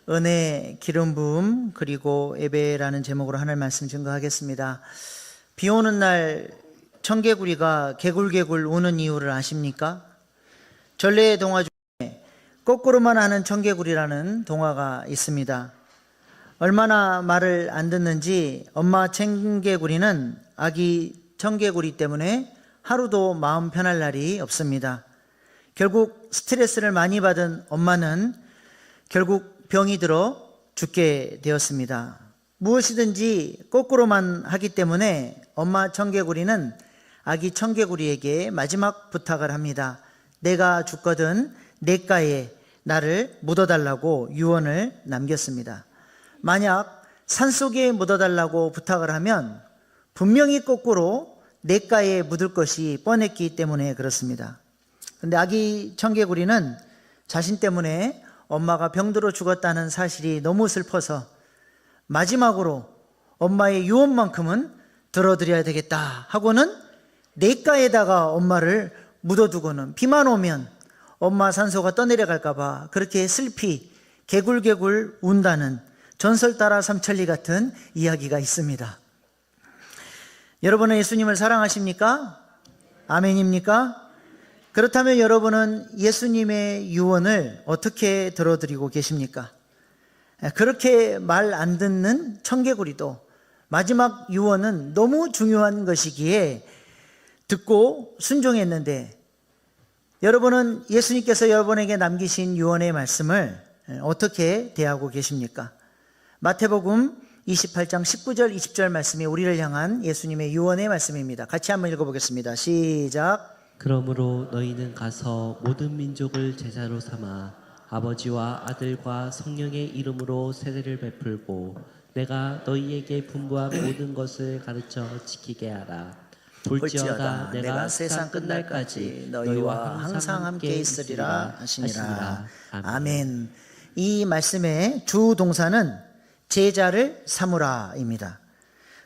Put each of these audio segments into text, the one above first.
은혜, 기름 부음, 그리고 예배라는 제목으로 하나님 말씀 증거하겠습니다. 비 오는 날 청개구리가 개굴개굴 우는 이유를 아십니까? 전래의 동화 중에 거꾸로만 하는 청개구리라는 동화가 있습니다. 얼마나 말을 안 듣는지 엄마 청개구리는 아기 청개구리 때문에 하루도 마음 편할 날이 없습니다. 결국 스트레스를 많이 받은 엄마는 결국 병이 들어 죽게 되었습니다. 무엇이든지 거꾸로만 하기 때문에 엄마 청개구리는 아기 청개구리에게 마지막 부탁을 합니다. 내가 죽거든 냇가에 나를 묻어달라고 유언을 남겼습니다. 만약 산속에 묻어달라고 부탁을 하면 분명히 거꾸로 냇가에 묻을 것이 뻔했기 때문에 그렇습니다. 근데 아기 청개구리는 자신 때문에 엄마가 병들어 죽었다는 사실이 너무 슬퍼서 마지막으로 엄마의 유언만큼은 들어드려야 되겠다 하고는 냇가에다가 엄마를 묻어두고는 비만 오면 엄마 산소가 떠내려갈까 봐 그렇게 슬피 개굴개굴 운다는 전설 따라 삼천리 같은 이야기가 있습니다. 여러분은 예수님을 사랑하십니까? 아멘입니까? 그렇다면 여러분은 예수님의 유언을 어떻게 들어드리고 계십니까? 그렇게 말 안 듣는 청개구리도 마지막 유언은 너무 중요한 것이기에 듣고 순종했는데, 여러분은 예수님께서 여러분에게 남기신 유언의 말씀을 어떻게 대하고 계십니까? 마태복음 28장 19절 20절 말씀이 우리를 향한 예수님의 유언의 말씀입니다. 같이 한번 읽어보겠습니다. 시작. 그러므로 너희는 가서 모든 민족을 제자로 삼아 아버지와 아들과 성령의 이름으로 세례를 베풀고 내가 너희에게 분부한 모든 것을 가르쳐 지키게 하라. 볼지어다 내가 세상 끝날까지 너희와 항상 함께 있으리라 하시니라. 아멘. 이 말씀의 주 동사는 제자를 삼으라입니다.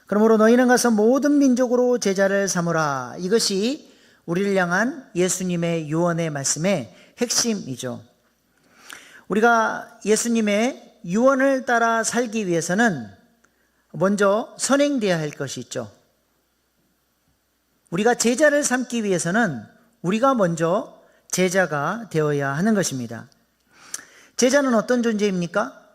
그러므로 너희는 가서 모든 민족으로 제자를 삼으라. 이것이 우리를 향한 예수님의 유언의 말씀의 핵심이죠. 우리가 예수님의 유언을 따라 살기 위해서는 먼저 선행되어야 할 것이 있죠. 우리가 제자를 삼기 위해서는 우리가 먼저 제자가 되어야 하는 것입니다. 제자는 어떤 존재입니까?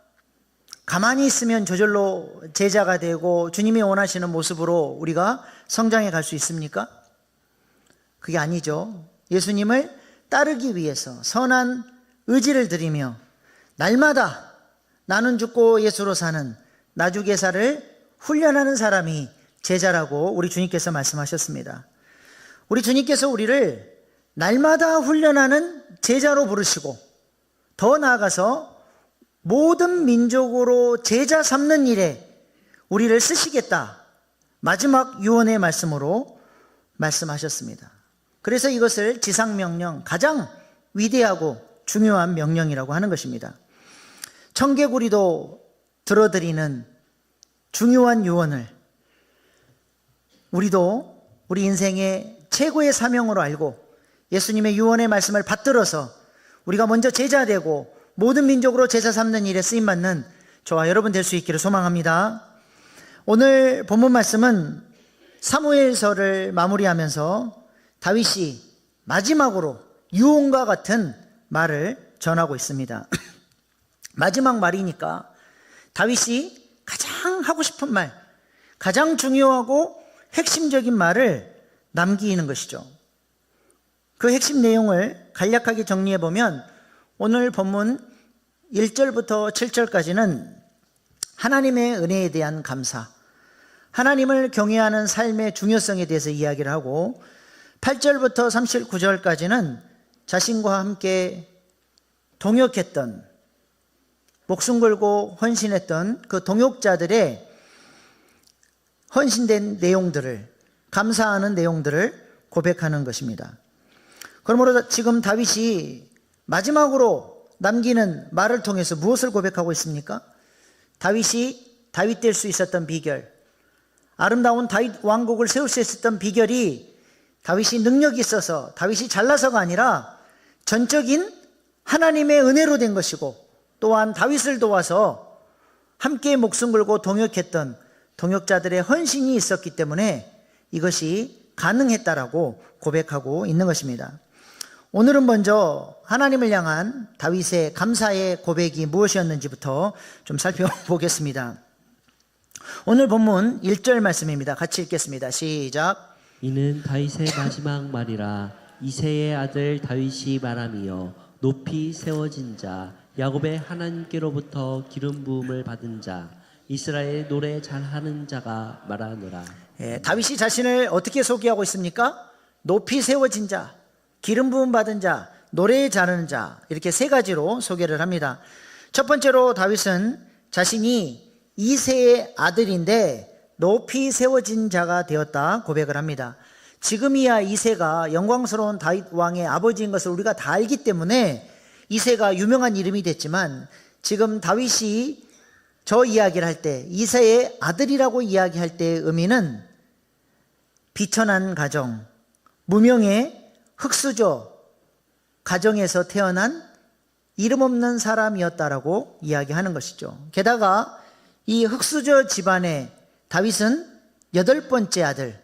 가만히 있으면 저절로 제자가 되고 주님이 원하시는 모습으로 우리가 성장해 갈 수 있습니까? 그게 아니죠. 예수님을 따르기 위해서 선한 의지를 들이며 날마다 나는 죽고 예수로 사는 나주계사를 훈련하는 사람이 제자라고 우리 주님께서 말씀하셨습니다. 우리 주님께서 우리를 날마다 훈련하는 제자로 부르시고 더 나아가서 모든 민족으로 제자 삼는 일에 우리를 쓰시겠다, 마지막 유언의 말씀으로 말씀하셨습니다. 그래서 이것을 지상명령, 가장 위대하고 중요한 명령이라고 하는 것입니다. 청개구리도 들어드리는 중요한 유언을 우리도 우리 인생의 최고의 사명으로 알고 예수님의 유언의 말씀을 받들어서 우리가 먼저 제자 되고 모든 민족으로 제자 삼는 일에 쓰임받는 저와 여러분 될 수 있기를 소망합니다. 오늘 본문 말씀은 사무엘서를 마무리하면서 다윗이 마지막으로 유언과 같은 말을 전하고 있습니다. 마지막 말이니까 다윗이 가장 하고 싶은 말, 가장 중요하고 핵심적인 말을 남기는 것이죠. 그 핵심 내용을 간략하게 정리해 보면 오늘 본문 1절부터 7절까지는 하나님의 은혜에 대한 감사, 하나님을 경외하는 삶의 중요성에 대해서 이야기를 하고 8절부터 39절까지는 자신과 함께 동역했던, 목숨 걸고 헌신했던 그 동역자들의 헌신된 내용들을, 감사하는 내용들을 고백하는 것입니다. 그러므로 지금 다윗이 마지막으로 남기는 말을 통해서 무엇을 고백하고 있습니까? 다윗이 다윗 될 수 있었던 비결, 아름다운 다윗 왕국을 세울 수 있었던 비결이 다윗이 능력이 있어서, 다윗이 잘나서가 아니라 전적인 하나님의 은혜로 된 것이고 또한 다윗을 도와서 함께 목숨 걸고 동역했던 동역자들의 헌신이 있었기 때문에 이것이 가능했다라고 고백하고 있는 것입니다. 오늘은 먼저 하나님을 향한 다윗의 감사의 고백이 무엇이었는지부터 좀 살펴보겠습니다. 오늘 본문 1절 말씀입니다. 같이 읽겠습니다. 시작. 이는 다윗의 마지막 말이라. 이새의 아들 다윗이 말하며 높이 세워진 자, 야곱의 하나님께로부터 기름 부음을 받은 자, 이스라엘 노래 잘하는 자가 말하노라. 다윗이 자신을 어떻게 소개하고 있습니까? 높이 세워진 자, 기름 부음 받은 자, 노래 잘하는 자, 이렇게 세 가지로 소개를 합니다. 첫 번째로 다윗은 자신이 이새의 아들인데 높이 세워진 자가 되었다 고백을 합니다. 지금이야 이새가 영광스러운 다윗 왕의 아버지인 것을 우리가 다 알기 때문에 이새가 유명한 이름이 됐지만, 지금 다윗이 저 이야기를 할 때 이새의 아들이라고 이야기할 때의 의미는 비천한 가정, 무명의 흙수저 가정에서 태어난 이름 없는 사람이었다라고 이야기하는 것이죠. 게다가 이 흙수저 집안의 다윗은 8번째 아들,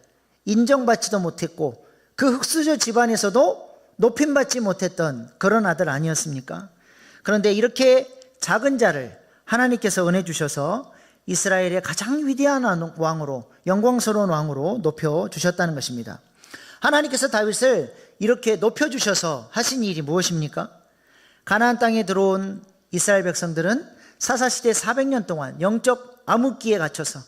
인정받지도 못했고 그 흙수저 집안에서도 높임받지 못했던 그런 아들 아니었습니까? 그런데 이렇게 작은 자를 하나님께서 은혜 주셔서 이스라엘의 가장 위대한 왕으로, 영광스러운 왕으로 높여주셨다는 것입니다. 하나님께서 다윗을 이렇게 높여주셔서 하신 일이 무엇입니까? 가나안 땅에 들어온 이스라엘 백성들은 사사시대 400년 동안 영적 암흑기에 갇혀서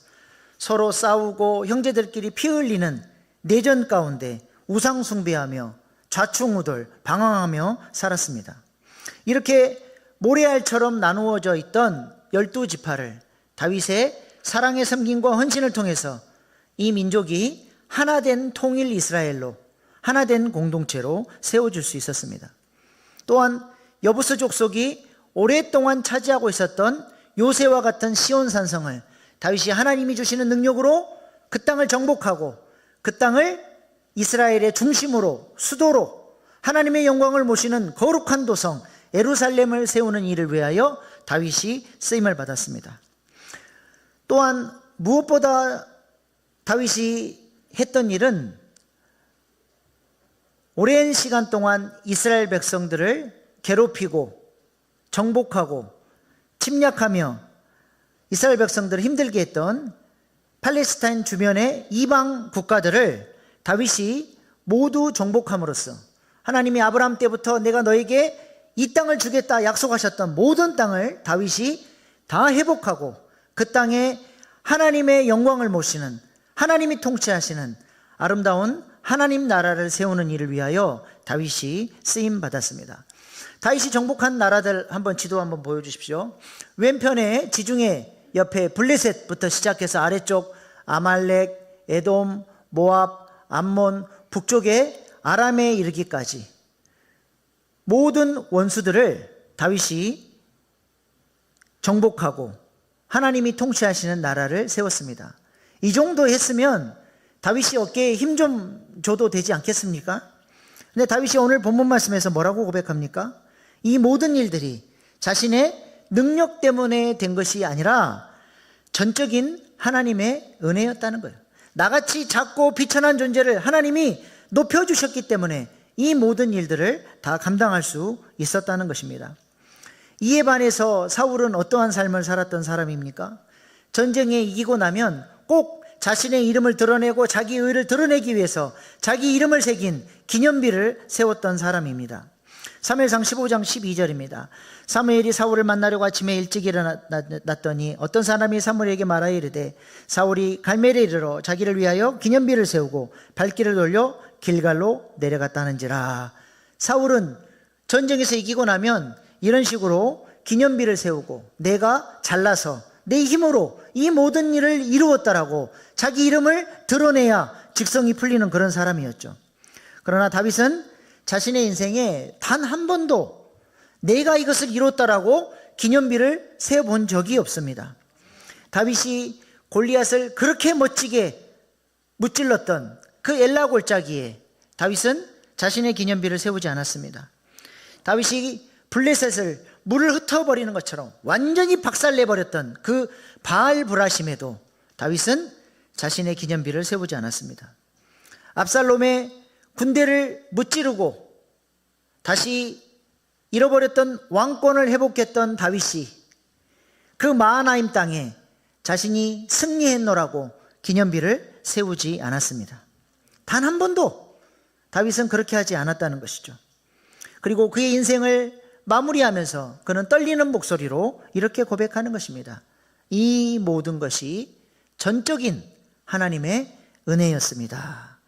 서로 싸우고 형제들끼리 피 흘리는 내전 가운데 우상 숭배하며 좌충우돌 방황하며 살았습니다. 이렇게 모래알처럼 나누어져 있던 12지파를 다윗의 사랑의 섬김과 헌신을 통해서 이 민족이 하나된 통일 이스라엘로, 하나된 공동체로 세워줄 수 있었습니다. 또한 여부스 족속이 오랫동안 차지하고 있었던 요새와 같은 시온 산성을 다윗이 하나님이 주시는 능력으로 그 땅을 정복하고 그 땅을 이스라엘의 중심으로, 수도로 하나님의 영광을 모시는 거룩한 도성 예루살렘을 세우는 일을 위하여 다윗이 쓰임을 받았습니다. 또한 무엇보다 다윗이 했던 일은 오랜 시간 동안 이스라엘 백성들을 괴롭히고 정복하고 침략하며 이스라엘 백성들을 힘들게 했던 팔레스타인 주변의 이방 국가들을 다윗이 모두 정복함으로써 하나님이 아브라함 때부터 내가 너에게 이 땅을 주겠다 약속하셨던 모든 땅을 다윗이 다 회복하고 그 땅에 하나님의 영광을 모시는, 하나님이 통치하시는 아름다운 하나님 나라를 세우는 일을 위하여 다윗이 쓰임 받았습니다. 다윗이 정복한 나라들 한번 지도 한번 보여주십시오. 왼편에 지중해 옆에 블레셋부터 시작해서 아래쪽 아말렉, 에돔, 모압, 암몬, 북쪽에 아람에 이르기까지 모든 원수들을 다윗이 정복하고 하나님이 통치하시는 나라를 세웠습니다. 이 정도 했으면 다윗이 어깨에 힘 좀 줘도 되지 않겠습니까? 근데 다윗이 오늘 본문 말씀에서 뭐라고 고백합니까? 이 모든 일들이 자신의 능력 때문에 된 것이 아니라 전적인 하나님의 은혜였다는 거예요. 나같이 작고 비천한 존재를 하나님이 높여주셨기 때문에 이 모든 일들을 다 감당할 수 있었다는 것입니다. 이에 반해서 사울은 어떠한 삶을 살았던 사람입니까? 전쟁에 이기고 나면 꼭 자신의 이름을 드러내고 자기 의를 드러내기 위해서 자기 이름을 새긴 기념비를 세웠던 사람입니다. 사무엘상 15장 12절입니다. 사무엘이 사울을 만나려고 아침에 일찍 일어났더니 어떤 사람이 사무엘에게 말하여 이르되 사울이 갈멜에 이르러 자기를 위하여 기념비를 세우고 발길을 돌려 길갈로 내려갔다는지라. 사울은 전쟁에서 이기고 나면 이런 식으로 기념비를 세우고 내가 잘나서 내 힘으로 이 모든 일을 이루었다라고 자기 이름을 드러내야 직성이 풀리는 그런 사람이었죠. 그러나 다윗은 자신의 인생에 단 한 번도 내가 이것을 이뤘다라고 기념비를 세워본 적이 없습니다. 다윗이 골리앗을 그렇게 멋지게 무찔렀던 그 엘라 골짜기에 다윗은 자신의 기념비를 세우지 않았습니다. 다윗이 블레셋을 물을 흩어버리는 것처럼 완전히 박살내버렸던 그 바알브라심에도 다윗은 자신의 기념비를 세우지 않았습니다. 압살롬의 군대를 무찌르고 다시 잃어버렸던 왕권을 회복했던 다윗이 그 마하나임 땅에 자신이 승리했노라고 기념비를 세우지 않았습니다. 단 한 번도 다윗은 그렇게 하지 않았다는 것이죠. 그리고 그의 인생을 마무리하면서 그는 떨리는 목소리로 이렇게 고백하는 것입니다. 이 모든 것이 전적인 하나님의 은혜였습니다.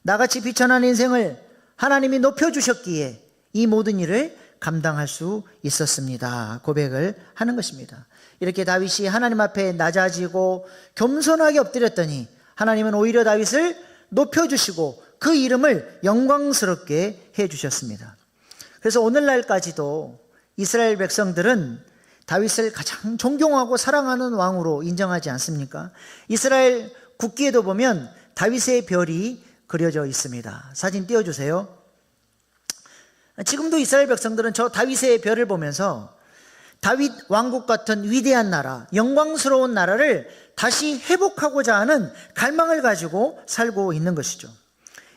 나같이 비천한 인생을 하나님이 높여주셨기에 이 모든 일을 감당할 수 있었습니다. 고백을 하는 것입니다. 이렇게 다윗이 하나님 앞에 낮아지고 겸손하게 엎드렸더니 하나님은 오히려 다윗을 높여주시고 그 이름을 영광스럽게 해주셨습니다. 그래서 오늘날까지도 이스라엘 백성들은 다윗을 가장 존경하고 사랑하는 왕으로 인정하지 않습니까? 이스라엘 국기에도 보면 다윗의 별이 그려져 있습니다. 사진 띄워주세요. 지금도 이스라엘 백성들은 저 다윗의 별을 보면서 다윗 왕국 같은 위대한 나라, 영광스러운 나라를 다시 회복하고자 하는 갈망을 가지고 살고 있는 것이죠.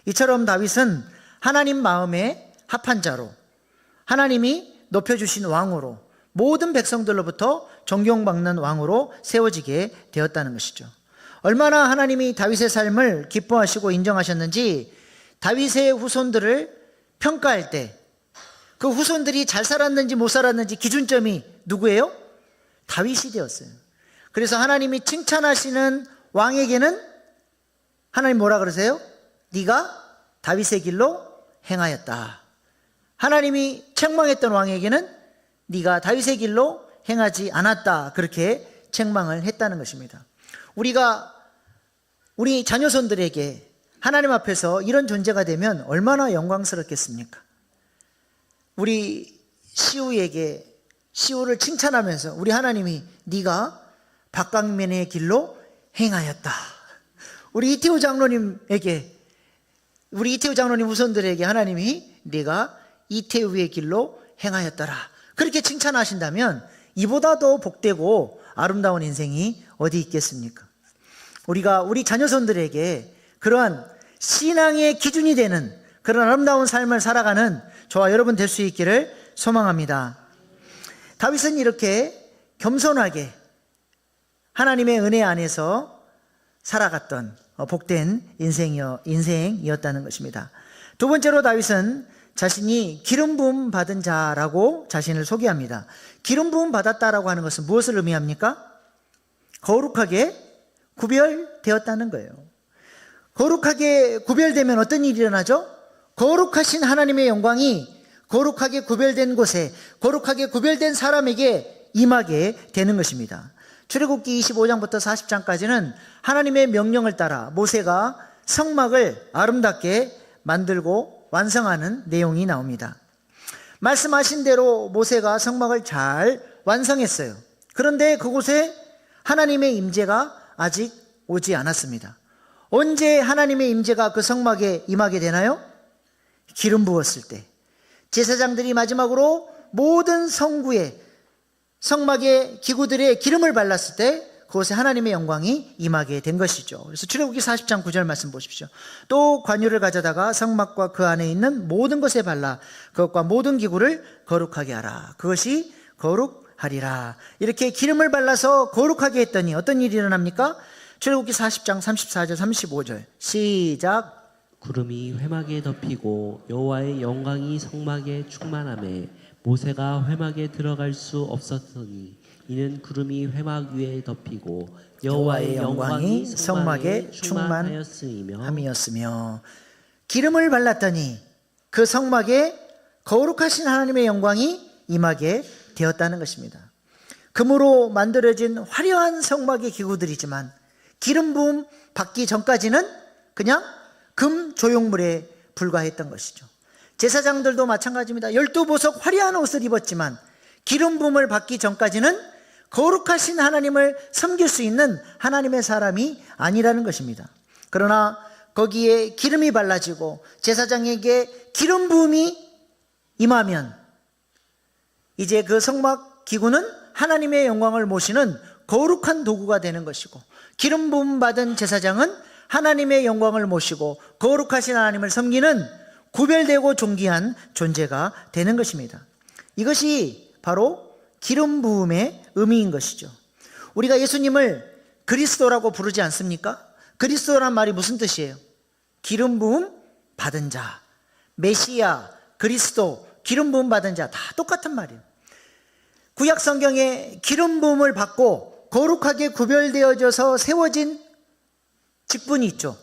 이처럼 다윗은 하나님 마음에 합한 자로, 하나님이 높여주신 왕으로, 모든 백성들로부터 존경받는 왕으로 세워지게 되었다는 것이죠. 얼마나 하나님이 다윗의 삶을 기뻐하시고 인정하셨는지 다윗의 후손들을 평가할 때 그 후손들이 잘 살았는지 못 살았는지 기준점이 누구예요? 다윗이 되었어요. 그래서 하나님이 칭찬하시는 왕에게는 하나님 뭐라 그러세요? 네가 다윗의 길로 행하였다. 하나님이 책망했던 왕에게는 네가 다윗의 길로 행하지 않았다. 그렇게 책망을 했다는 것입니다. 우리가 우리 자녀손들에게 하나님 앞에서 이런 존재가 되면 얼마나 영광스럽겠습니까? 우리 시우를 칭찬하면서 우리 하나님이 네가 박강민의 길로 행하였다. 우리 이태우 장로님 후손들에게 하나님이 네가 이태우의 길로 행하였더라. 그렇게 칭찬하신다면 이보다 더 복되고 아름다운 인생이 어디 있겠습니까? 우리가 우리 자녀손들에게 그러한 신앙의 기준이 되는 그런 아름다운 삶을 살아가는 저와 여러분 될 수 있기를 소망합니다. 다윗은 이렇게 겸손하게 하나님의 은혜 안에서 살아갔던 복된 인생이었다는 것입니다. 두 번째로 다윗은 자신이 기름 부음 받은 자라고 자신을 소개합니다. 기름 부음 받았다라고 하는 것은 무엇을 의미합니까? 거룩하게 구별되었다는 거예요. 거룩하게 구별되면 어떤 일이 일어나죠? 거룩하신 하나님의 영광이 거룩하게 구별된 곳에 거룩하게 구별된 사람에게 임하게 되는 것입니다. 출애굽기 25장부터 40장까지는 하나님의 명령을 따라 모세가 성막을 아름답게 만들고 완성하는 내용이 나옵니다. 말씀하신 대로 모세가 성막을 잘 완성했어요. 그런데 그곳에 하나님의 임재가 아직 오지 않았습니다. 언제 하나님의 임재가 그 성막에 임하게 되나요? 기름 부었을 때. 제사장들이 마지막으로 모든 성막의 기구들에 기름을 발랐을 때 그곳에 하나님의 영광이 임하게 된 것이죠. 그래서 출애굽기 40장 9절 말씀 보십시오. 또 관유를 가져다가 성막과 그 안에 있는 모든 것에 발라 그것과 모든 기구를 거룩하게 하라. 그것이 거룩하리라. 이렇게 기름을 발라서 거룩하게 했더니 어떤 일이 일어납니까? 출애굽기 40장 34절 35절 시작. 구름이 회막에 덮이고 여호와의 영광이 성막에 충만하매 모세가 회막에 들어갈 수 없었으니 이는 구름이 회막 위에 덮이고 여호와의 영광이 성막에 충만하였으며 기름을 발랐더니 그 성막에 거룩하신 하나님의 영광이 임하게 되었다는 것입니다. 금으로 만들어진 화려한 성막의 기구들이지만 기름 부음 받기 전까지는 그냥 금 조형물에 불과했던 것이죠. 제사장들도 마찬가지입니다. 12보석 화려한 옷을 입었지만 기름 부음을 받기 전까지는 거룩하신 하나님을 섬길 수 있는 하나님의 사람이 아니라는 것입니다. 그러나 거기에 기름이 발라지고 제사장에게 기름 부음이 임하면 이제 그 성막 기구는 하나님의 영광을 모시는 거룩한 도구가 되는 것이고, 기름 부음 받은 제사장은 하나님의 영광을 모시고 거룩하신 하나님을 섬기는 구별되고 존귀한 존재가 되는 것입니다. 이것이 바로 기름 부음의 의미인 것이죠. 우리가 예수님을 그리스도라고 부르지 않습니까? 그리스도란 말이 무슨 뜻이에요? 기름 부음 받은 자, 메시아, 그리스도, 기름 부음 받은 자, 다 똑같은 말이에요. 구약 성경에 기름 부음을 받고 거룩하게 구별되어져서 세워진 직분이 있죠.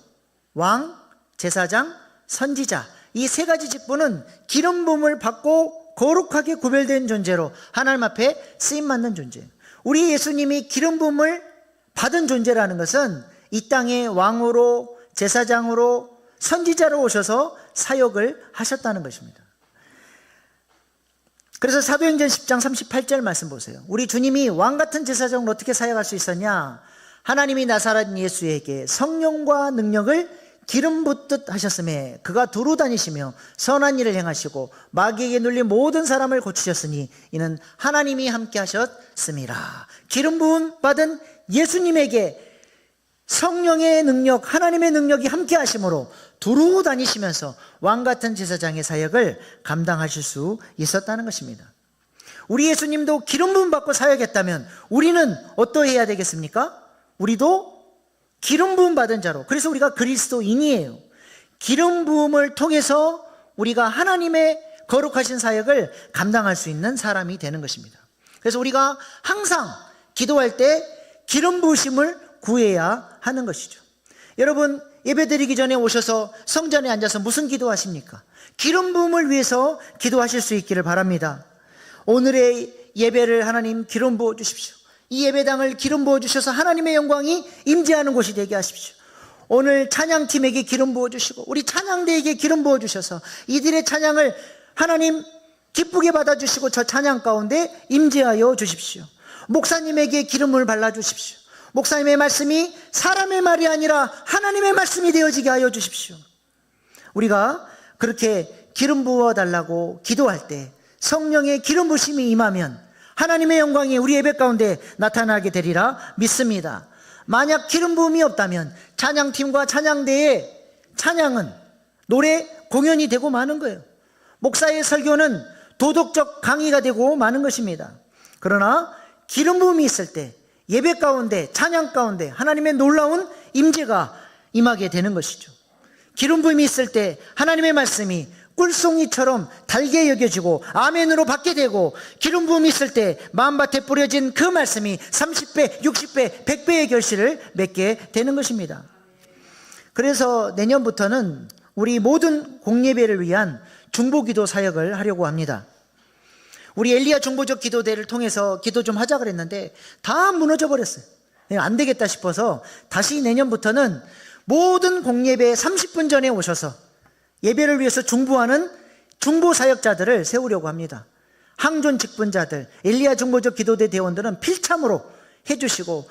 왕, 제사장, 선지자. 이 세 가지 직분은 기름 부음을 받고 거룩하게 구별된 존재로 하나님 앞에 쓰임받는 존재예요. 우리 예수님이 기름 부음을 받은 존재라는 것은 이 땅의 왕으로, 제사장으로, 선지자로 오셔서 사역을 하셨다는 것입니다. 그래서 사도행전 10장 38절 말씀 보세요. 우리 주님이 왕같은 제사장으로 어떻게 사역할 수 있었냐? 하나님이 나사렛 예수에게 성령과 능력을 기름 붓듯 하셨음에 그가 두루 다니시며 선한 일을 행하시고 마귀에게 눌린 모든 사람을 고치셨으니 이는 하나님이 함께 하셨음이라. 기름 부음 받은 예수님에게 성령의 능력, 하나님의 능력이 함께 하심으로 두루 다니시면서 왕같은 제사장의 사역을 감당하실 수 있었다는 것입니다. 우리 예수님도 기름 부음 받고 사역했다면 우리는 어떠해야 되겠습니까? 우리도 기름 부음 받은 자로, 그래서 우리가 그리스도인이에요. 기름 부음을 통해서 우리가 하나님의 거룩하신 사역을 감당할 수 있는 사람이 되는 것입니다. 그래서 우리가 항상 기도할 때 기름 부으심을 구해야 하는 것이죠. 여러분, 예배드리기 전에 오셔서 성전에 앉아서 무슨 기도하십니까? 기름 부음을 위해서 기도하실 수 있기를 바랍니다. 오늘의 예배를 하나님 기름 부어 주십시오. 이 예배당을 기름 부어 주셔서 하나님의 영광이 임재하는 곳이 되게 하십시오. 오늘 찬양팀에게 기름 부어 주시고 우리 찬양대에게 기름 부어 주셔서 이들의 찬양을 하나님 기쁘게 받아주시고 저 찬양 가운데 임재하여 주십시오. 목사님에게 기름을 발라주십시오. 목사님의 말씀이 사람의 말이 아니라 하나님의 말씀이 되어지게 하여 주십시오. 우리가 그렇게 기름 부어달라고 기도할 때 성령의 기름 부심이 임하면 하나님의 영광이 우리 예배 가운데 나타나게 되리라 믿습니다. 만약 기름 부음이 없다면 찬양팀과 찬양대의 찬양은 노래 공연이 되고 마는 거예요. 목사의 설교는 도덕적 강의가 되고 마는 것입니다. 그러나 기름 부음이 있을 때 예배 가운데, 찬양 가운데 하나님의 놀라운 임재가 임하게 되는 것이죠. 기름 부음이 있을 때 하나님의 말씀이 꿀송이처럼 달게 여겨지고 아멘으로 받게 되고, 기름 부음이 있을 때 마음밭에 뿌려진 그 말씀이 30배, 60배, 100배의 결실을 맺게 되는 것입니다. 그래서 내년부터는 우리 모든 공예배를 위한 중보기도 사역을 하려고 합니다. 우리 엘리야 중보적 기도대를 통해서 기도 좀 하자 그랬는데 다 무너져 버렸어요. 안 되겠다 싶어서 다시 내년부터는 모든 공예배 30분 전에 오셔서 예배를 위해서 중보하는 중보 사역자들을 세우려고 합니다. 항존 직분자들, 엘리야 중보적 기도대 대원들은 필참으로 해주시고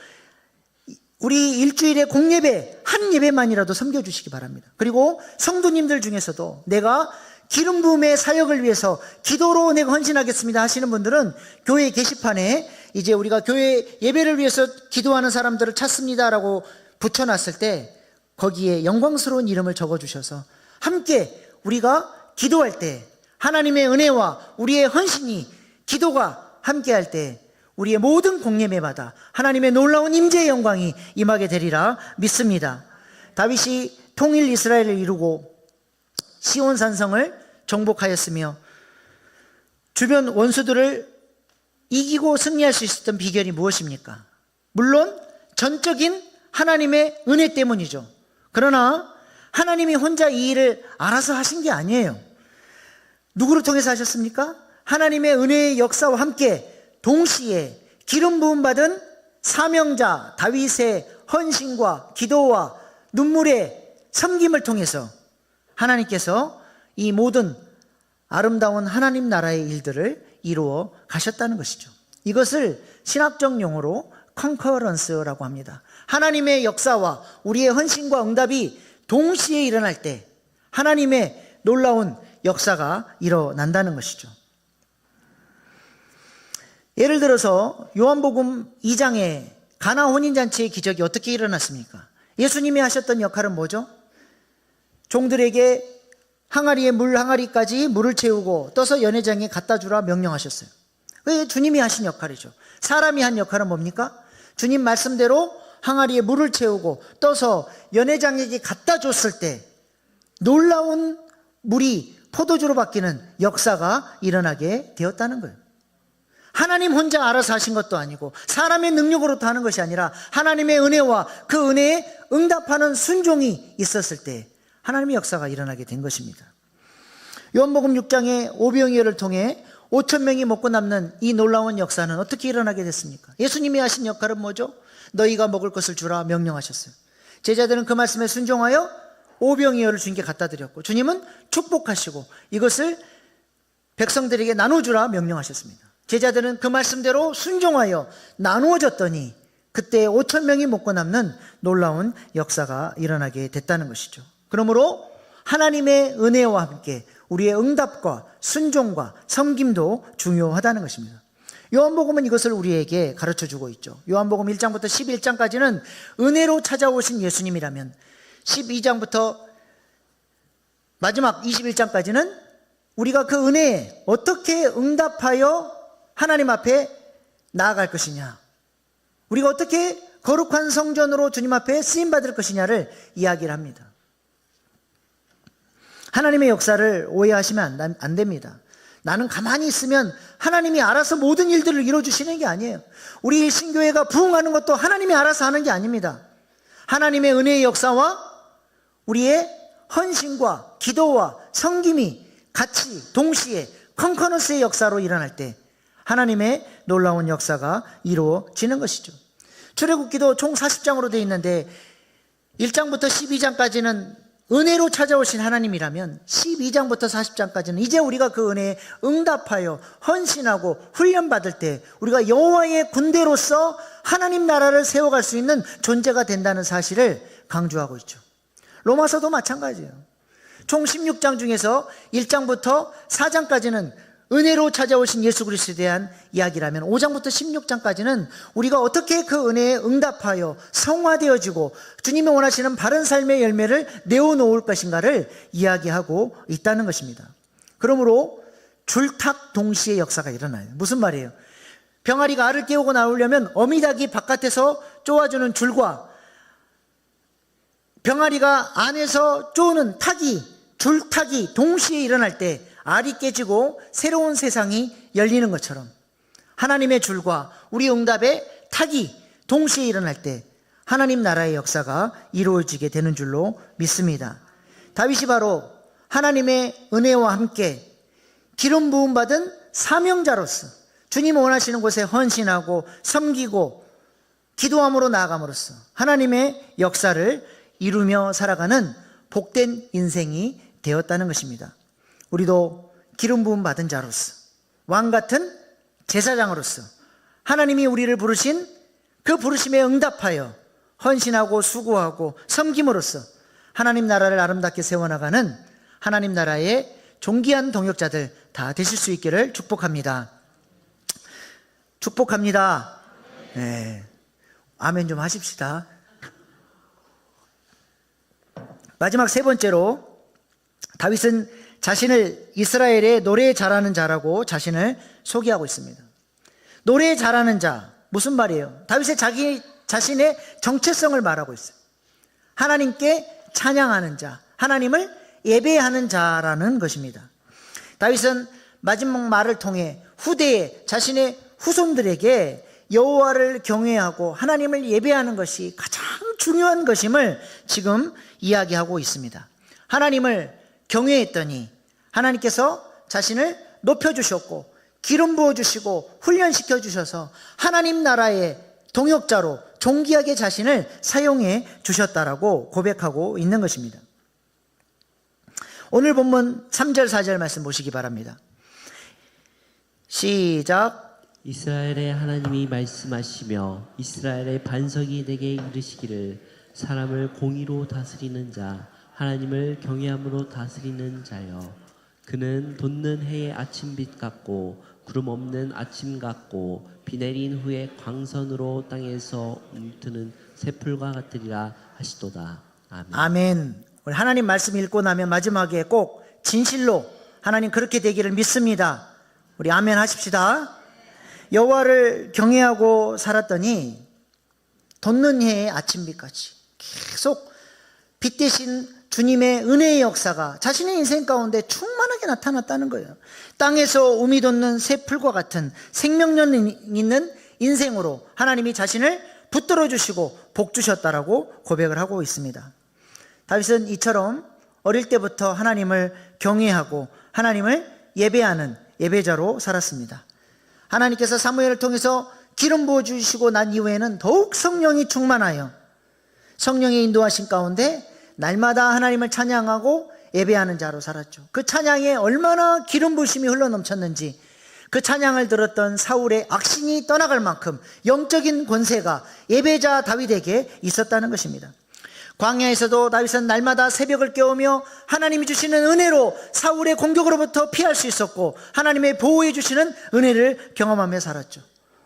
우리 일주일에 공예배 한 예배만이라도 섬겨주시기 바랍니다. 그리고 성도님들 중에서도 내가 기름 부음의 사역을 위해서 기도로 내가 헌신하겠습니다 하시는 분들은 교회 게시판에 이제 우리가 교회 예배를 위해서 기도하는 사람들을 찾습니다라고 붙여놨을 때 거기에 영광스러운 이름을 적어주셔서 함께 우리가 기도할 때 하나님의 은혜와 우리의 헌신이 기도가 함께할 때 우리의 모든 공예배마다 하나님의 놀라운 임재의 영광이 임하게 되리라 믿습니다. 다윗이 통일 이스라엘을 이루고 시온 산성을 정복하였으며 주변 원수들을 이기고 승리할 수 있었던 비결이 무엇입니까? 물론 전적인 하나님의 은혜 때문이죠. 그러나 하나님이 혼자 이 일을 알아서 하신 게 아니에요. 누구를 통해서 하셨습니까? 하나님의 은혜의 역사와 함께 동시에 기름 부음 받은 사명자 다윗의 헌신과 기도와 눈물의 섬김을 통해서 하나님께서 이 모든 아름다운 하나님 나라의 일들을 이루어 가셨다는 것이죠. 이것을 신학적 용어로 컨커런스라고 합니다. 하나님의 역사와 우리의 헌신과 응답이 동시에 일어날 때 하나님의 놀라운 역사가 일어난다는 것이죠. 예를 들어서 요한복음 2장에 가나 혼인잔치의 기적이 어떻게 일어났습니까? 예수님이 하셨던 역할은 뭐죠? 종들에게 항아리에 물 항아리까지 물을 채우고 떠서 연회장에 갖다 주라 명령하셨어요. 그게 주님이 하신 역할이죠. 사람이 한 역할은 뭡니까? 주님 말씀대로 항아리에 물을 채우고 떠서 연회장에게 갖다 줬을 때 놀라운 물이 포도주로 바뀌는 역사가 일어나게 되었다는 거예요. 하나님 혼자 알아서 하신 것도 아니고 사람의 능력으로도 하는 것이 아니라 하나님의 은혜와 그 은혜에 응답하는 순종이 있었을 때 하나님의 역사가 일어나게 된 것입니다. 요한복음 6장의 오병이어를 통해 5천 명이 먹고 남는 이 놀라운 역사는 어떻게 일어나게 됐습니까? 예수님이 하신 역할은 뭐죠? 너희가 먹을 것을 주라 명령하셨어요. 제자들은 그 말씀에 순종하여 오병이어를 주님께 갖다 드렸고 주님은 축복하시고 이것을 백성들에게 나눠주라 명령하셨습니다. 제자들은 그 말씀대로 순종하여 나누어졌더니 그때 5천 명이 먹고 남는 놀라운 역사가 일어나게 됐다는 것이죠. 그러므로 하나님의 은혜와 함께 우리의 응답과 순종과 섬김도 중요하다는 것입니다. 요한복음은 이것을 우리에게 가르쳐주고 있죠. 요한복음 1장부터 11장까지는 은혜로 찾아오신 예수님이라면 12장부터 마지막 21장까지는 우리가 그 은혜에 어떻게 응답하여 하나님 앞에 나아갈 것이냐, 우리가 어떻게 거룩한 성전으로 주님 앞에 쓰임받을 것이냐를 이야기를 합니다. 하나님의 역사를 오해하시면 안 됩니다. 나는 가만히 있으면 하나님이 알아서 모든 일들을 이루어주시는 게 아니에요. 우리 일신교회가 부흥하는 것도 하나님이 알아서 하는 게 아닙니다. 하나님의 은혜의 역사와 우리의 헌신과 기도와 섬김이 같이 동시에 컨커넌스의 역사로 일어날 때 하나님의 놀라운 역사가 이루어지는 것이죠. 출애굽기도 총 40장으로 되어 있는데 1장부터 12장까지는 은혜로 찾아오신 하나님이라면 12장부터 40장까지는 이제 우리가 그 은혜에 응답하여 헌신하고 훈련받을 때 우리가 여호와의 군대로서 하나님 나라를 세워갈 수 있는 존재가 된다는 사실을 강조하고 있죠. 로마서도 마찬가지예요. 총 16장 중에서 1장부터 4장까지는 은혜로 찾아오신 예수 그리스도에 대한 이야기라면 5장부터 16장까지는 우리가 어떻게 그 은혜에 응답하여 성화되어지고 주님이 원하시는 바른 삶의 열매를 내어놓을 것인가를 이야기하고 있다는 것입니다. 그러므로 줄탁 동시에 역사가 일어나요. 무슨 말이에요? 병아리가 알을 깨우고 나오려면 어미닭이 바깥에서 쪼아주는 줄과 병아리가 안에서 쪼는 줄탁이 동시에 일어날 때 알이 깨지고 새로운 세상이 열리는 것처럼 하나님의 줄과 우리 응답의 탁이 동시에 일어날 때 하나님 나라의 역사가 이루어지게 되는 줄로 믿습니다. 다윗이 바로 하나님의 은혜와 함께 기름 부음 받은 사명자로서 주님 원하시는 곳에 헌신하고 섬기고 기도함으로 나아감으로써 하나님의 역사를 이루며 살아가는 복된 인생이 되었다는 것입니다. 우리도 기름 부음 받은 자로서 왕 같은 제사장으로서 하나님이 우리를 부르신 그 부르심에 응답하여 헌신하고 수고하고 섬김으로써 하나님 나라를 아름답게 세워나가는 하나님 나라의 존귀한 동역자들 다 되실 수 있기를 축복합니다. 축복합니다. 네. 아멘 좀 하십시다. 마지막 세 번째로 다윗은 자신을 이스라엘의 노래 잘하는 자라고 자신을 소개하고 있습니다. 노래 잘하는 자, 무슨 말이에요? 다윗의 자신의 정체성을 말하고 있어요. 하나님께 찬양하는 자, 하나님을 예배하는 자라는 것입니다. 다윗은 마지막 말을 통해 후대에 자신의 후손들에게 여호와를 경외하고 하나님을 예배하는 것이 가장 중요한 것임을 지금 이야기하고 있습니다. 하나님을 경외했더니 하나님께서 자신을 높여주셨고 기름 부어주시고 훈련시켜 주셔서 하나님 나라의 동역자로 존귀하게 자신을 사용해 주셨다라고 고백하고 있는 것입니다. 오늘 본문 3절 4절 말씀 보시기 바랍니다. 시작. 이스라엘의 하나님이 말씀하시며 이스라엘의 반석이 내게 이르시기를 사람을 공의로 다스리는 자 하나님을 경외함으로 다스리는 자여 그는 돋는 해의 아침빛 같고 구름 없는 아침 같고 비 내린 후에 광선으로 땅에서 움트는 새풀과 같으리라 하시도다. 아멘. 아멘. 우리 하나님 말씀 읽고 나면 마지막에 꼭 진실로 하나님 그렇게 되기를 믿습니다. 우리 아멘 하십시다. 여호와를 경외하고 살았더니 돋는 해의 아침빛같이 계속 빛 대신 주님의 은혜의 역사가 자신의 인생 가운데 충만하게 나타났다는 거예요. 땅에서 우미 돋는 새풀과 같은 생명력 있는 인생으로 하나님이 자신을 붙들어 주시고 복 주셨다라고 고백을 하고 있습니다. 다윗은 이처럼 어릴 때부터 하나님을 경외하고 하나님을 예배하는 예배자로 살았습니다. 하나님께서 사무엘을 통해서 기름 부어주시고 난 이후에는 더욱 성령이 충만하여 성령의 인도하신 가운데 날마다 하나님을 찬양하고 예배하는 자로 살았죠. 그 찬양에 얼마나 기름 부으심이 흘러넘쳤는지 그 찬양을 들었던 사울의 악신이 떠나갈 만큼 영적인 권세가 예배자 다윗에게 있었다는 것입니다. 광야에서도 다윗은 날마다 새벽을 깨우며 하나님이 주시는 은혜로 사울의 공격으로부터 피할 수 있었고 하나님의 보호해 주시는 은혜를 경험하며 살았죠.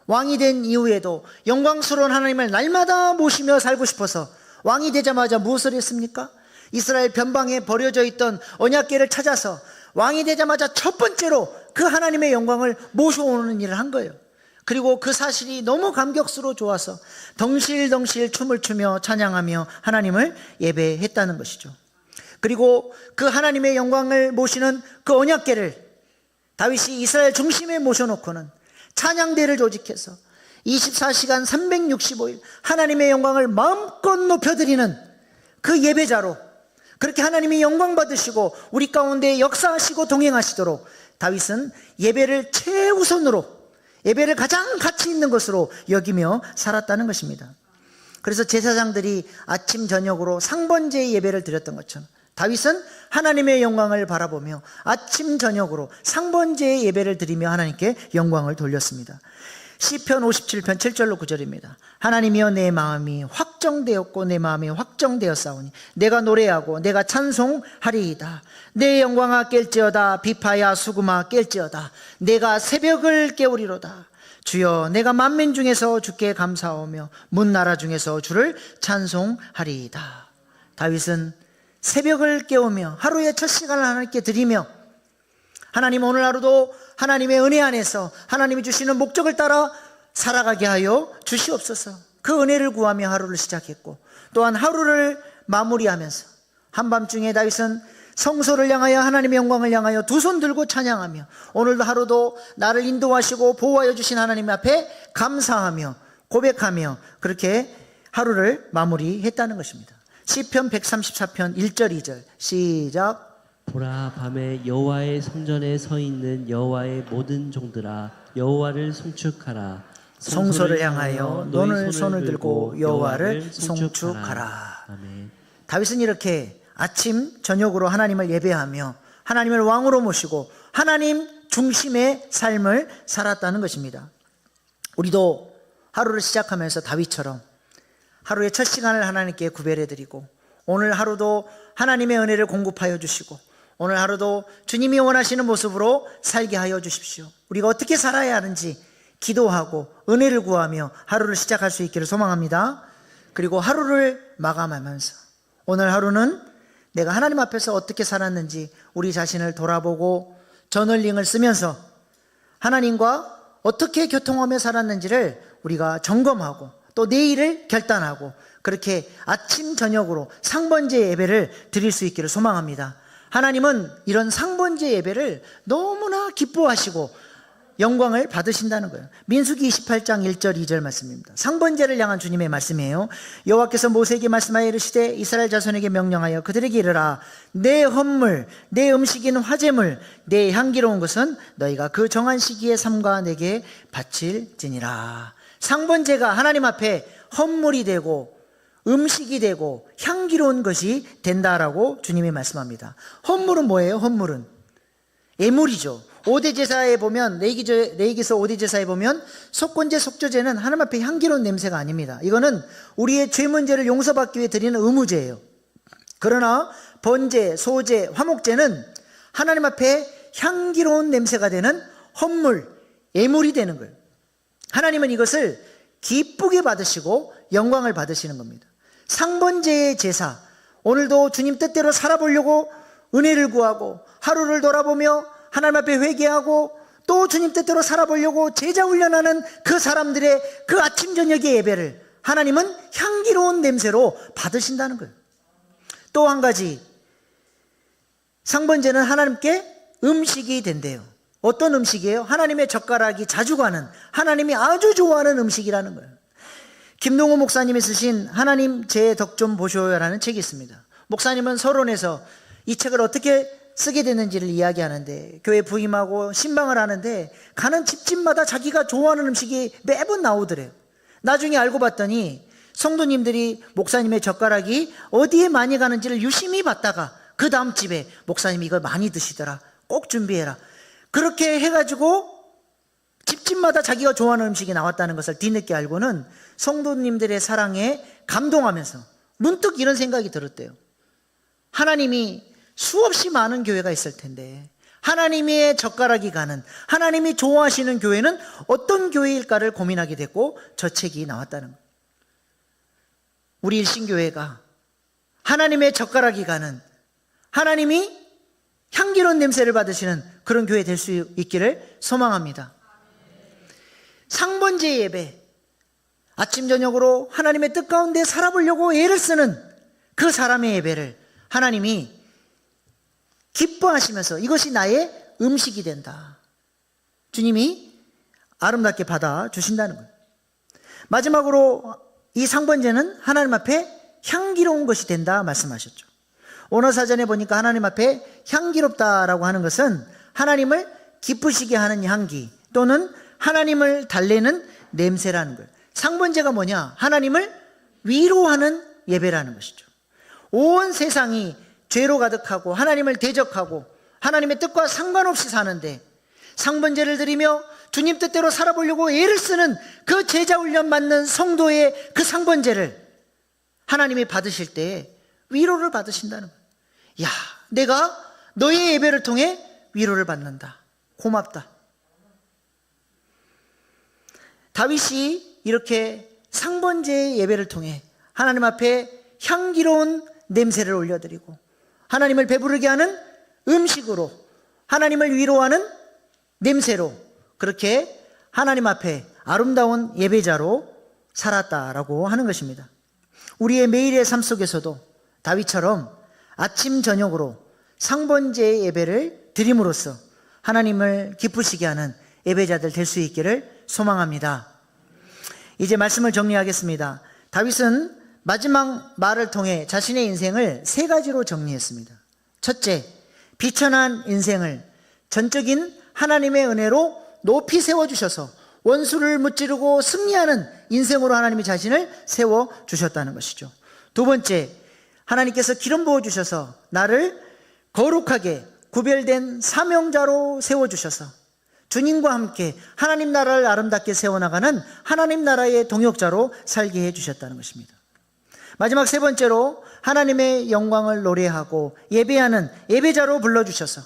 왕이 된 이후에도 영광스러운 하나님을 날마다 모시며 살고 싶어서 왕이 되자마자 무엇을 했습니까? 이스라엘 변방에 버려져 있던 언약궤를 찾아서 왕이 되자마자 첫 번째로 그 하나님의 영광을 모셔오는 일을 한 거예요. 그리고 그 사실이 너무 감격스러워 좋아서 덩실덩실 춤을 추며 찬양하며 하나님을 예배했다는 것이죠. 그리고 그 하나님의 영광을 모시는 그 언약궤를 다윗이 이스라엘 중심에 모셔놓고는 찬양대를 조직해서 24시간 365일 하나님의 영광을 마음껏 높여드리는 그 예배자로 그렇게 하나님이 영광 받으시고 우리 가운데 역사하시고 동행하시도록 다윗은 예배를 최우선으로 예배를 가장 가치 있는 것으로 여기며 살았다는 것입니다. 그래서 제사장들이 아침 저녁으로 상번제 예배를 드렸던 것처럼 다윗은 하나님의 영광을 바라보며 아침 저녁으로 상번제 예배를 드리며 하나님께 영광을 돌렸습니다. 시편 57편 7절로 9절입니다. 하나님이여 내 마음이 확정되었고 내 마음이 확정되었사오니 내가 노래하고 내가 찬송하리이다. 내 영광아 깰지어다. 비파야 수금아 깰지어다. 내가 새벽을 깨우리로다. 주여 내가 만민 중에서 주께 감사하며 문나라 중에서 주를 찬송하리이다. 다윗은 새벽을 깨우며 하루의 첫 시간을 하나님께 드리며 하나님 오늘 하루도 하나님의 은혜 안에서 하나님이 주시는 목적을 따라 살아가게 하여 주시옵소서. 그 은혜를 구하며 하루를 시작했고 또한 하루를 마무리하면서 한밤중에 다윗은 성소를 향하여 하나님의 영광을 향하여 두 손 들고 찬양하며 오늘도 하루도 나를 인도하시고 보호하여 주신 하나님 앞에 감사하며 고백하며 그렇게 하루를 마무리했다는 것입니다. 시편 134편 1절 2절 시작. 보라 밤에 여호와의 성전에 서 있는 여호와의 모든 종들아 여호와를 송축하라. 성소를 향하여 너는 손을 들고 여호와를 송축하라. 아멘. 다윗은 이렇게 아침 저녁으로 하나님을 예배하며 하나님을 왕으로 모시고 하나님 중심의 삶을 살았다는 것입니다. 우리도 하루를 시작하면서 다윗처럼 하루의 첫 시간을 하나님께 구별해드리고 오늘 하루도 하나님의 은혜를 공급하여 주시고 오늘 하루도 주님이 원하시는 모습으로 살게 하여 주십시오. 우리가 어떻게 살아야 하는지 기도하고 은혜를 구하며 하루를 시작할 수 있기를 소망합니다. 그리고 하루를 마감하면서 오늘 하루는 내가 하나님 앞에서 어떻게 살았는지 우리 자신을 돌아보고 저널링을 쓰면서 하나님과 어떻게 교통하며 살았는지를 우리가 점검하고 또 내일을 결단하고 그렇게 아침 저녁으로 상번제 예배를 드릴 수 있기를 소망합니다. 하나님은 이런 상번제 예배를 너무나 기뻐하시고 영광을 받으신다는 거예요. 민수기 28장 1절 2절 말씀입니다. 상번제를 향한 주님의 말씀이에요. 여호와께서 모세에게 말씀하여 이르시되 이스라엘 자손에게 명령하여 그들에게 이르라. 내 헌물 내 음식인 화제물 내 향기로운 것은 너희가 그 정한 시기에 삼가 내게 바칠지니라. 상번제가 하나님 앞에 헌물이 되고 음식이 되고 향기로운 것이 된다라고 주님이 말씀합니다. 헌물은 뭐예요? 헌물은 예물이죠. 5대 제사에 보면 레위기서 5대 제사에 보면 속건제 속죄제는 하나님 앞에 향기로운 냄새가 아닙니다. 이거는 우리의 죄 문제를 용서받기 위해 드리는 의무제예요. 그러나 번제, 소제, 화목제는 하나님 앞에 향기로운 냄새가 되는 헌물, 예물이 되는 거예요. 하나님은 이것을 기쁘게 받으시고 영광을 받으시는 겁니다. 상번제의 제사, 오늘도 주님 뜻대로 살아보려고 은혜를 구하고 하루를 돌아보며 하나님 앞에 회개하고 또 주님 뜻대로 살아보려고 제자 훈련하는 그 사람들의 그 아침 저녁의 예배를 하나님은 향기로운 냄새로 받으신다는 거예요. 또 한 가지, 상번제는 하나님께 음식이 된대요. 어떤 음식이에요? 하나님의 젓가락이 자주 가는, 하나님이 아주 좋아하는 음식이라는 거예요. 김동호 목사님이 쓰신 하나님 제 덕 좀 보셔요라는 책이 있습니다. 목사님은 서론에서 이 책을 어떻게 쓰게 됐는지를 이야기하는데, 교회 부임하고 신방을 하는데 가는 집집마다 자기가 좋아하는 음식이 매번 나오더래요. 나중에 알고 봤더니 성도님들이 목사님의 젓가락이 어디에 많이 가는지를 유심히 봤다가 그 다음 집에 목사님이 이걸 많이 드시더라, 꼭 준비해라, 그렇게 해가지고 집집마다 자기가 좋아하는 음식이 나왔다는 것을 뒤늦게 알고는 성도님들의 사랑에 감동하면서 문득 이런 생각이 들었대요. 하나님이 수없이 많은 교회가 있을 텐데 하나님의 젓가락이 가는, 하나님이 좋아하시는 교회는 어떤 교회일까를 고민하게 됐고 저 책이 나왔다는 거예요. 우리 일신교회가 하나님의 젓가락이 가는, 하나님이 향기로운 냄새를 받으시는 그런 교회 될 수 있기를 소망합니다. 상번제 예배, 아침 저녁으로 하나님의 뜻 가운데 살아보려고 애를 쓰는 그 사람의 예배를 하나님이 기뻐하시면서 이것이 나의 음식이 된다, 주님이 아름답게 받아주신다는 거예요. 마지막으로 이 상번제는 하나님 앞에 향기로운 것이 된다 말씀하셨죠. 원어사전에 보니까 하나님 앞에 향기롭다라고 하는 것은 하나님을 기쁘시게 하는 향기 또는 하나님을 달래는 냄새라는 거예요. 상번제가 뭐냐? 하나님을 위로하는 예배라는 것이죠. 온 세상이 죄로 가득하고 하나님을 대적하고 하나님의 뜻과 상관없이 사는데 상번제를 드리며 주님 뜻대로 살아보려고 애를 쓰는 그 제자 훈련 받는 성도의 그 상번제를 하나님이 받으실 때 위로를 받으신다는 거예요. 야, 내가 너의 예배를 통해 위로를 받는다, 고맙다. 다윗이 이렇게 상번제의 예배를 통해 하나님 앞에 향기로운 냄새를 올려드리고 하나님을 배부르게 하는 음식으로, 하나님을 위로하는 냄새로 그렇게 하나님 앞에 아름다운 예배자로 살았다라고 하는 것입니다. 우리의 매일의 삶 속에서도 다윗처럼 아침 저녁으로 상번제의 예배를 드림으로써 하나님을 기쁘시게 하는 예배자들 될 수 있기를 소망합니다. 이제 말씀을 정리하겠습니다. 다윗은 마지막 말을 통해 자신의 인생을 세 가지로 정리했습니다. 첫째, 비천한 인생을 전적인 하나님의 은혜로 높이 세워주셔서 원수를 무찌르고 승리하는 인생으로 하나님이 자신을 세워주셨다는 것이죠. 두 번째, 하나님께서 기름 부어주셔서 나를 거룩하게 구별된 사명자로 세워주셔서 주님과 함께 하나님 나라를 아름답게 세워나가는 하나님 나라의 동역자로 살게 해주셨다는 것입니다. 마지막 세 번째로 하나님의 영광을 노래하고 예배하는 예배자로 불러주셔서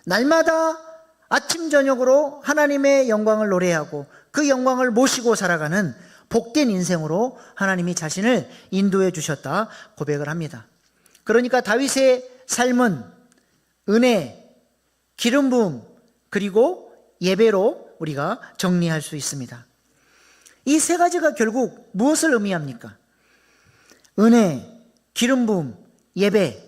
날마다 아침 저녁으로 하나님의 영광을 노래하고 그 영광을 모시고 살아가는 복된 인생으로 하나님이 자신을 인도해 주셨다 고백을 합니다. 그러니까 다윗의 삶은 은혜, 기름 부음, 그리고 예배로 우리가 정리할 수 있습니다. 이 세 가지가 결국 무엇을 의미합니까? 은혜, 기름 부음, 예배.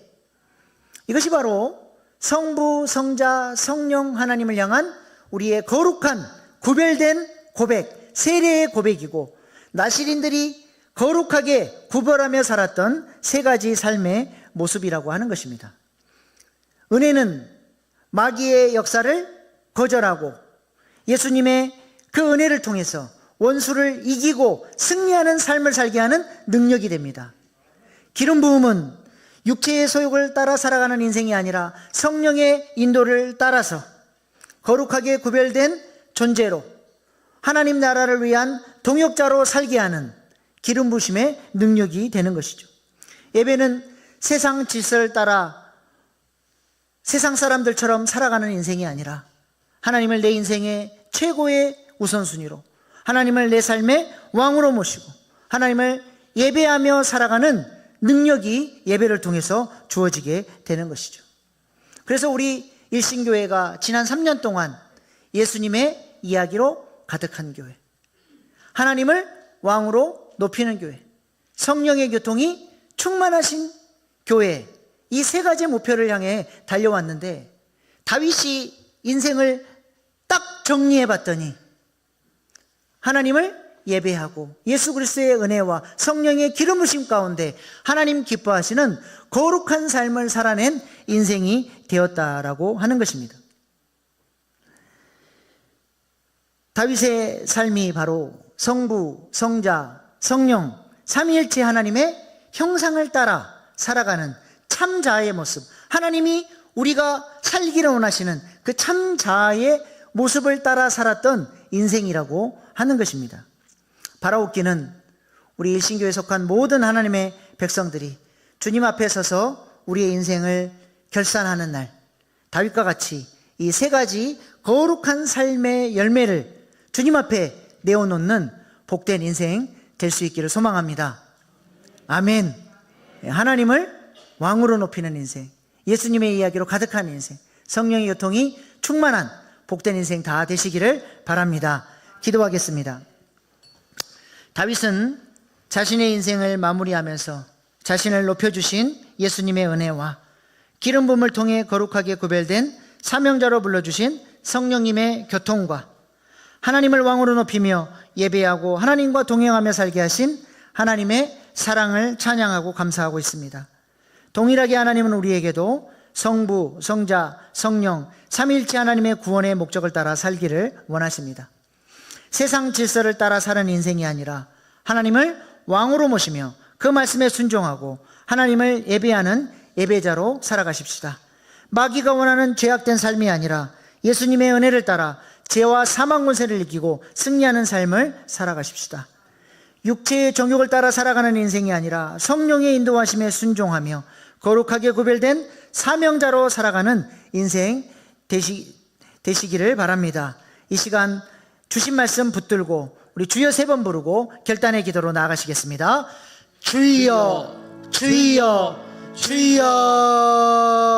이것이 바로 성부, 성자, 성령 하나님을 향한 우리의 거룩한 구별된 고백, 세례의 고백이고 나시린들이 거룩하게 구별하며 살았던 세 가지 삶의 모습이라고 하는 것입니다. 은혜는 마귀의 역사를 거절하고 예수님의 그 은혜를 통해서 원수를 이기고 승리하는 삶을 살게 하는 능력이 됩니다. 기름 부음은 육체의 소욕을 따라 살아가는 인생이 아니라 성령의 인도를 따라서 거룩하게 구별된 존재로 하나님 나라를 위한 동역자로 살게 하는 기름 부으심의 능력이 되는 것이죠. 예배는 세상 질서를 따라 세상 사람들처럼 살아가는 인생이 아니라 하나님을 내 인생의 최고의 우선순위로 하나님을 내 삶의 왕으로 모시고 하나님을 예배하며 살아가는 능력이 예배를 통해서 주어지게 되는 것이죠. 그래서 우리 일신교회가 지난 3년 동안 예수님의 이야기로 가득한 교회, 하나님을 왕으로 높이는 교회, 성령의 교통이 충만하신 교회, 이 세 가지 목표를 향해 달려왔는데, 다윗이 인생을 딱 정리해 봤더니 하나님을 예배하고 예수 그리스도의 은혜와 성령의 기름 부심 가운데 하나님 기뻐하시는 거룩한 삶을 살아낸 인생이 되었다라고 하는 것입니다. 다윗의 삶이 바로 성부, 성자, 성령, 삼위일체 하나님의 형상을 따라 살아가는 참자아의 모습, 하나님이 우리가 살기를 원하시는 그 참자아의 모습을 따라 살았던 인생이라고 하는 것입니다. 바라옵기는 우리 일신교회에 속한 모든 하나님의 백성들이 주님 앞에 서서 우리의 인생을 결산하는 날, 다윗과 같이 이 세 가지 거룩한 삶의 열매를 주님 앞에 내어놓는 복된 인생 될 수 있기를 소망합니다. 아멘. 하나님을 왕으로 높이는 인생, 예수님의 이야기로 가득한 인생, 성령의 교통이 충만한 복된 인생 다 되시기를 바랍니다. 기도하겠습니다. 다윗은 자신의 인생을 마무리하면서 자신을 높여주신 예수님의 은혜와 기름 부음을 통해 거룩하게 구별된 사명자로 불러주신 성령님의 교통과 하나님을 왕으로 높이며 예배하고 하나님과 동행하며 살게 하신 하나님의 사랑을 찬양하고 감사하고 있습니다. 동일하게 하나님은 우리에게도 성부, 성자, 성령, 삼위일체 하나님의 구원의 목적을 따라 살기를 원하십니다. 세상 질서를 따라 사는 인생이 아니라 하나님을 왕으로 모시며 그 말씀에 순종하고 하나님을 예배하는 예배자로 살아가십시다. 마귀가 원하는 죄악된 삶이 아니라 예수님의 은혜를 따라 죄와 사망 권세를 이기고 승리하는 삶을 살아가십시다. 육체의 정욕을 따라 살아가는 인생이 아니라 성령의 인도하심에 순종하며 거룩하게 구별된 사명자로 살아가는 인생 되시기를 바랍니다. 이 시간 주신 말씀 붙들고 우리 주여 3번 부르고 결단의 기도로 나아가시겠습니다. 주여, 주여, 주여.